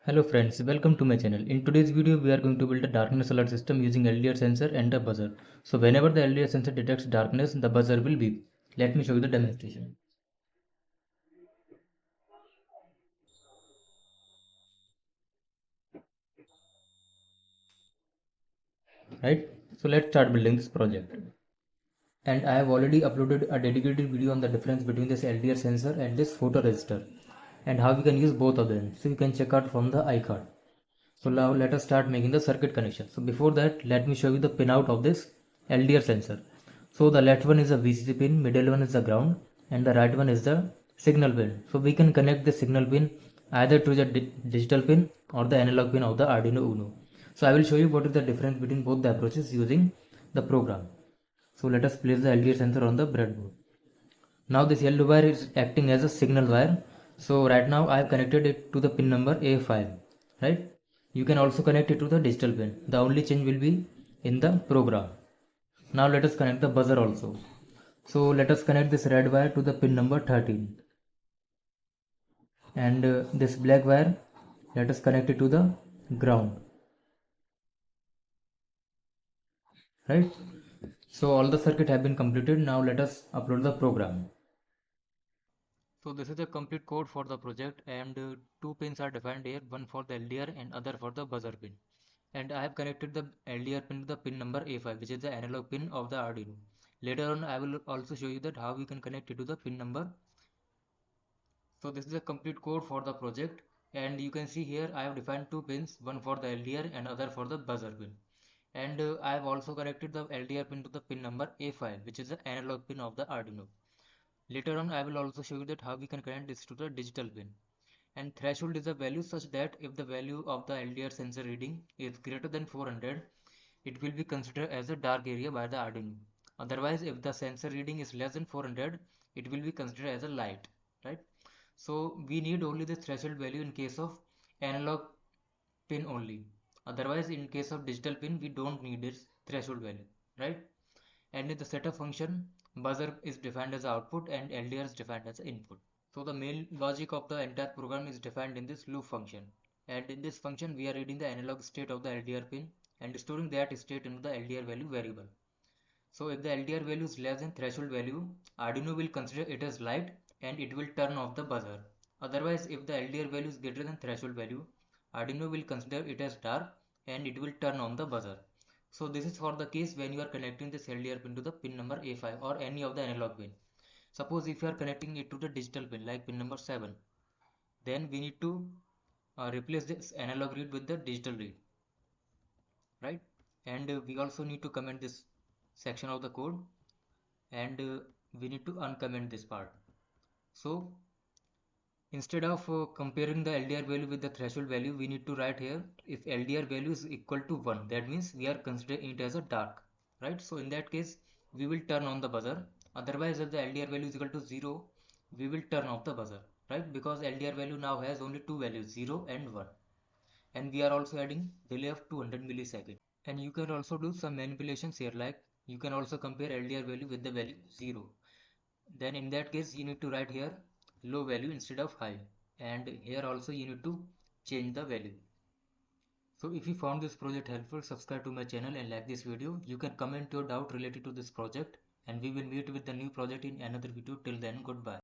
Hello friends, welcome to my channel. In today's video, we are going to build a darkness alert system using LDR sensor and a buzzer. So whenever the LDR sensor detects darkness, the buzzer will beep. Let me show you the demonstration. Right? So let's start building this project. And I have already uploaded a dedicated video on the difference between this LDR sensor and this photoresistor and how we can use both of them. So you can check out from the iCard. So now let us start making the circuit connection. So before that, let me show you the pinout of this LDR sensor. So the left one is the VCC pin, middle one is the ground, and the right one is the signal pin. So we can connect the signal pin either to the digital pin or the analog pin of the Arduino Uno. So I will show you what is the difference between both the approaches using the program. So let us place the LDR sensor on the breadboard. Now this yellow wire is acting as a signal wire. So right now I have connected it to the pin number A5, right? You can also connect it to the digital pin. The only change will be in the program. Now let us connect the buzzer also. So let us connect this red wire to the pin number 13. And this black wire, let us connect it to the ground, right? So all the circuit have been completed. Now let us upload the program. So this is the complete code for the project, and two pins are defined here, one for the LDR and other for the buzzer pin. And I have connected the LDR pin to the pin number A5, which is the analog pin of the Arduino. Later on I will also show you that how we can connect it to the pin number. So this is the complete code for the project, and you can see here I have defined two pins, one for the LDR and other for the buzzer pin. And I have also connected the LDR pin to the pin number A5, which is the analog pin of the Arduino. Later on I will also show you that how we can connect this to the digital pin. And threshold is a value such that if the value of the LDR sensor reading is greater than 400, it will be considered as a dark area by the Arduino. Otherwise, if the sensor reading is less than 400, it will be considered as a light, right? So we need only the threshold value in case of analog pin only. Otherwise, in case of digital pin, we don't need its threshold value, right? And in the setup function, buzzer is defined as output and LDR is defined as input. So the main logic of the entire program is defined in this loop function. And in this function, we are reading the analog state of the LDR pin and storing that state into the LDR value variable. So if the LDR value is less than threshold value, Arduino will consider it as light and it will turn off the buzzer. Otherwise, if the LDR value is greater than threshold value, Arduino will consider it as dark and it will turn on the buzzer. So this is for the case when you are connecting this LDR pin to the pin number A5 or any of the analog pin. Suppose if you are connecting it to the digital pin like pin number 7, then we need to replace this analog read with the digital read, right? And we also need to comment this section of the code, and we need to uncomment this part. So instead of comparing the LDR value with the threshold value, we need to write here if LDR value is equal to 1, that means we are considering it as a dark, right? So in that case, we will turn on the buzzer. Otherwise, if the LDR value is equal to 0, we will turn off the buzzer, right? Because LDR value now has only two values, 0 and 1. And we are also adding delay of 200 milliseconds. And you can also do some manipulations here, like you can also compare LDR value with the value 0. Then in that case you need to write here low value instead of high, and here also you need to change the value. So if you found this project helpful, subscribe to my channel and like this video. You can comment your doubt related to this project, and we will meet with the new project in another video. Till then, goodbye.